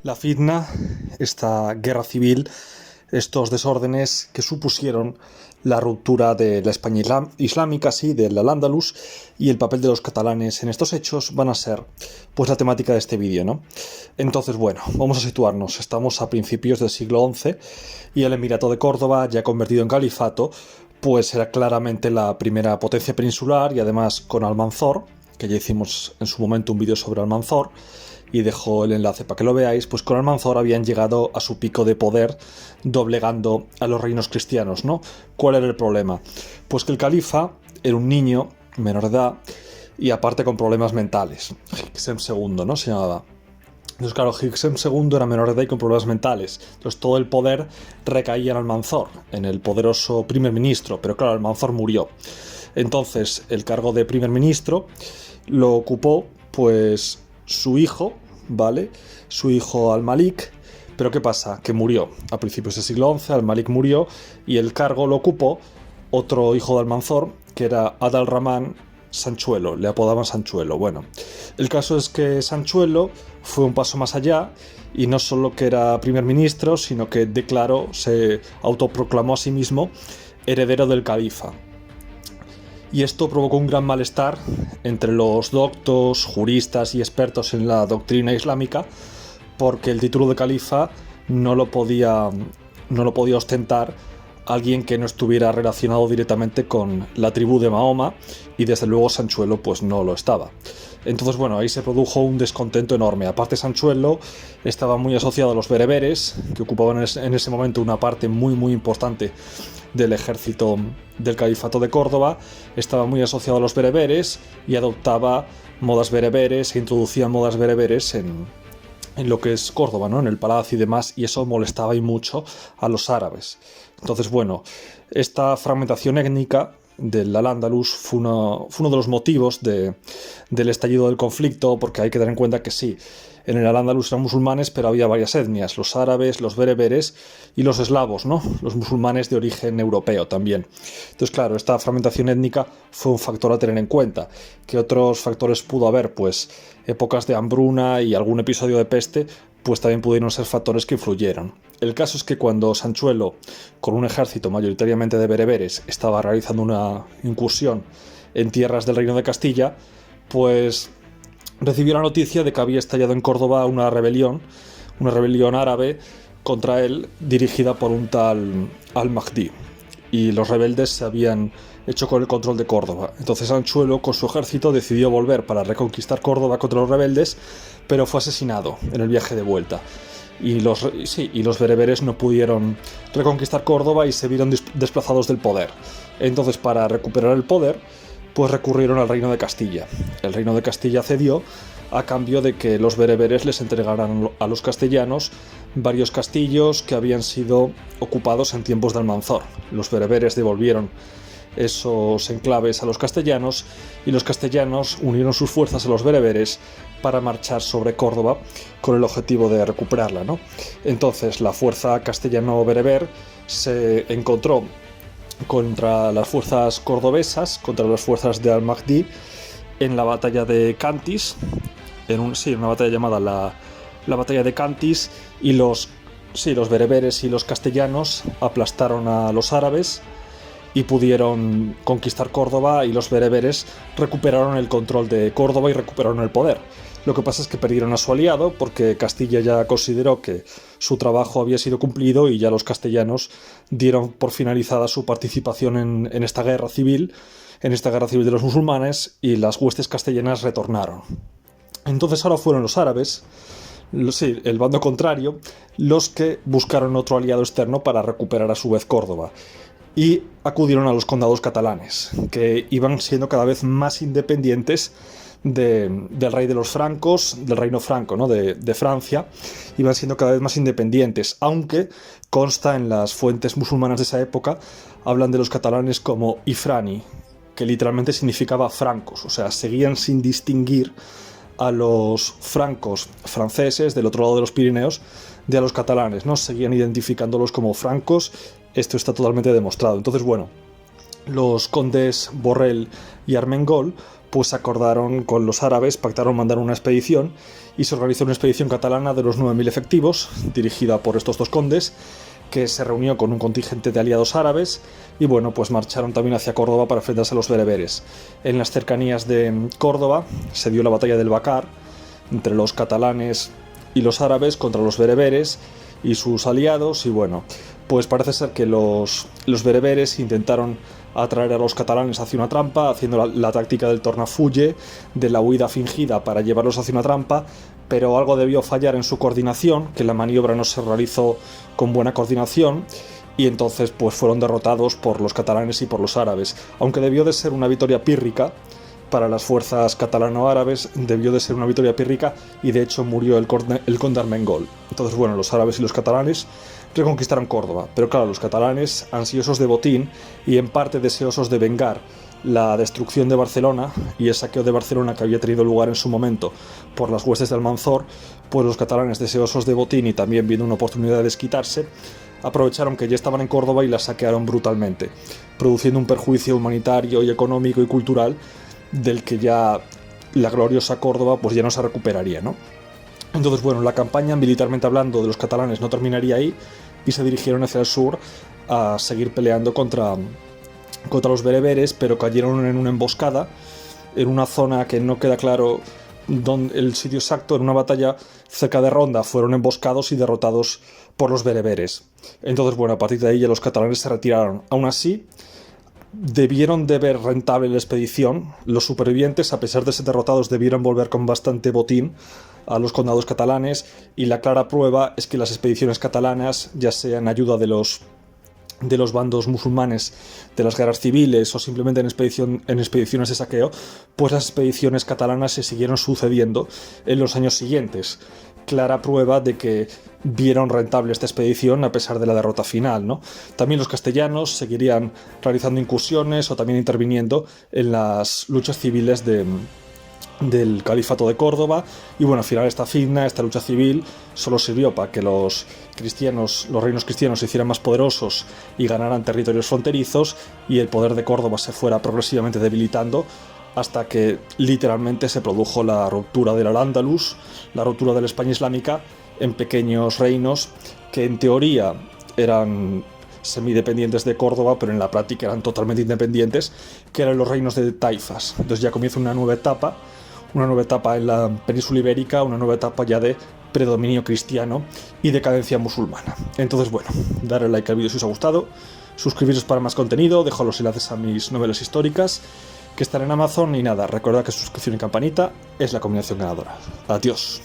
La fitna, esta guerra civil, estos desórdenes que supusieron la ruptura de la España islámica, sí, del Al-Ándalus, y el papel de los catalanes en estos hechos van a ser pues la temática de este vídeo, ¿no? Entonces, bueno, vamos a situarnos. Estamos a principios del siglo XI y el Emirato de Córdoba, ya convertido en califato, pues era claramente la primera potencia peninsular, y además con Almanzor, que ya hicimos en su momento un vídeo sobre Almanzor, y dejo el enlace para que lo veáis, pues con Almanzor habían llegado a su pico de poder doblegando a los reinos cristianos, ¿no? ¿Cuál era el problema? Pues que el califa era un niño menor de edad y aparte con problemas mentales. Hichem II, ¿no? Se llamaba. Entonces, claro, Hichem II era menor de edad y con problemas mentales. Entonces todo el poder recaía en Almanzor, en el poderoso primer ministro, pero claro, Almanzor murió. Entonces el cargo de primer ministro lo ocupó pues su hijo, ¿vale? Su hijo Al-Malik. Pero ¿qué pasa? Que murió a principios del siglo XI, Al-Malik murió y el cargo lo ocupó otro hijo de Almanzor, que era Adal-Rahman Sanchuelo, le apodaban Sanchuelo. Bueno, el caso es que Sanchuelo fue un paso más allá y no solo que era primer ministro, sino que declaró, se autoproclamó a sí mismo heredero del califa. Y esto provocó un gran malestar entre los doctos, juristas y expertos en la doctrina islámica, porque el título de califa no lo podía ostentar alguien que no estuviera relacionado directamente con la tribu de Mahoma, y desde luego Sanchuelo pues no lo estaba. Entonces, bueno, ahí se produjo un descontento enorme. Aparte, Sanchuelo estaba muy asociado a los bereberes, que ocupaban en ese momento una parte muy importante del ejército del califato de Córdoba. Estaba muy asociado a los bereberes y adoptaba modas bereberes e introducía modas bereberes en lo que es Córdoba, ¿no? En el palacio y demás, y eso molestaba y mucho a los árabes. Entonces, bueno, esta fragmentación étnica del Al-Ándalus fue uno de los motivos del estallido del conflicto, porque hay que tener en cuenta que sí, en el Al-Ándalus eran musulmanes, pero había varias etnias, los árabes, los bereberes y los eslavos, ¿no? Los musulmanes de origen europeo también. Entonces, claro, esta fragmentación étnica fue un factor a tener en cuenta. ¿Qué otros factores pudo haber? Pues épocas de hambruna y algún episodio de peste, pues también pudieron ser factores que influyeron. El caso es que cuando Sanchuelo, con un ejército mayoritariamente de bereberes, estaba realizando una incursión en tierras del Reino de Castilla, pues recibió la noticia de que había estallado en Córdoba una rebelión árabe contra él, dirigida por un tal Al-Mahdi, y los rebeldes se habían hecho con el control de Córdoba. Entonces Sanchuelo, con su ejército, decidió volver para reconquistar Córdoba contra los rebeldes, pero fue asesinado en el viaje de vuelta. Y los bereberes no pudieron reconquistar Córdoba y se vieron desplazados del poder. Entonces, para recuperar el poder, pues recurrieron al Reino de Castilla. El Reino de Castilla cedió a cambio de que los bereberes les entregaran a los castellanos varios castillos que habían sido ocupados en tiempos de Almanzor. Los bereberes devolvieron esos enclaves a los castellanos y los castellanos unieron sus fuerzas a los bereberes para marchar sobre Córdoba con el objetivo de recuperarla, ¿no? Entonces la fuerza castellano-bereber se encontró contra las fuerzas cordobesas, contra las fuerzas de Al-Mahdi, en la batalla de Cantis, una batalla llamada la batalla de Cantis, y los bereberes y los castellanos aplastaron a los árabes y pudieron conquistar Córdoba, y los bereberes recuperaron el control de Córdoba y recuperaron el poder. Lo que pasa es que perdieron a su aliado, porque Castilla ya consideró que su trabajo había sido cumplido y ya los castellanos dieron por finalizada su participación en esta guerra civil, de los musulmanes, y las huestes castellanas retornaron. Entonces ahora fueron los árabes, el bando contrario, los que buscaron otro aliado externo para recuperar a su vez Córdoba. Y acudieron a los condados catalanes, que iban siendo cada vez más independientes del rey de los francos, del reino franco, ¿no? de Francia. Iban siendo cada vez más independientes, aunque consta en las fuentes musulmanas de esa época, hablan de los catalanes como Ifrani, que literalmente significaba francos, o sea, seguían sin distinguir a los francos franceses del otro lado de los Pirineos de a los catalanes, ¿no? Seguían identificándolos como francos. Esto está totalmente demostrado. Entonces, bueno, los condes Borrell y Armengol pues acordaron con los árabes, pactaron mandar una expedición y se organizó una expedición catalana de los 9.000 efectivos, dirigida por estos dos condes, que se reunió con un contingente de aliados árabes y bueno, pues marcharon también hacia Córdoba para enfrentarse a los bereberes. En las cercanías de Córdoba se dio la batalla del Bacar entre los catalanes y los árabes contra los bereberes y sus aliados, y bueno, pues parece ser que los bereberes intentaron atraer a los catalanes hacia una trampa, haciendo la táctica del tornafulle, de la huida fingida para llevarlos hacia una trampa, pero algo debió fallar en su coordinación, que la maniobra no se realizó con buena coordinación, y entonces pues fueron derrotados por los catalanes y por los árabes. Aunque debió de ser una victoria pírrica para las fuerzas catalano-árabes, debió de ser una victoria pírrica, y de hecho murió el conde Armengol. Entonces bueno, los árabes y los catalanes reconquistaron Córdoba, pero claro, los catalanes, ansiosos de botín y en parte deseosos de vengar la destrucción de Barcelona y el saqueo de Barcelona que había tenido lugar en su momento por las huestes de Almanzor, pues los catalanes, deseosos de botín y también viendo una oportunidad de desquitarse, aprovecharon que ya estaban en Córdoba y la saquearon brutalmente, produciendo un perjuicio humanitario y económico y cultural del que ya la gloriosa Córdoba pues ya no se recuperaría, ¿no? Entonces, bueno, la campaña, militarmente hablando, de los catalanes no terminaría ahí y se dirigieron hacia el sur a seguir peleando contra los bereberes, pero cayeron en una emboscada, en una zona que no queda claro el sitio exacto. En una batalla cerca de Ronda fueron emboscados y derrotados por los bereberes. Entonces, bueno, a partir de ahí ya los catalanes se retiraron. Aún así, debieron de ver rentable la expedición. Los supervivientes, a pesar de ser derrotados, debieron volver con bastante botín a los condados catalanes, y la clara prueba es que las expediciones catalanas, ya sea en ayuda de los bandos musulmanes de las guerras civiles o simplemente en expediciones de saqueo, pues las expediciones catalanas se siguieron sucediendo en los años siguientes. Clara prueba de que vieron rentable esta expedición a pesar de la derrota final, ¿no? También los castellanos seguirían realizando incursiones o también interviniendo en las luchas civiles del califato de Córdoba, y bueno, al final esta lucha civil solo sirvió para que los reinos cristianos se hicieran más poderosos y ganaran territorios fronterizos, y el poder de Córdoba se fuera progresivamente debilitando hasta que literalmente se produjo la ruptura del Al-Ándalus, la ruptura de la España islámica en pequeños reinos que en teoría eran semidependientes de Córdoba, pero en la práctica eran totalmente independientes, que eran los reinos de taifas. Entonces ya comienza una nueva etapa en la península ibérica, una nueva etapa ya de predominio cristiano y decadencia musulmana. Entonces, bueno, darle like al vídeo si os ha gustado, suscribiros para más contenido, dejo los enlaces a mis novelas históricas que están en Amazon, y nada, recordad que suscripción y campanita es la combinación ganadora. Adiós.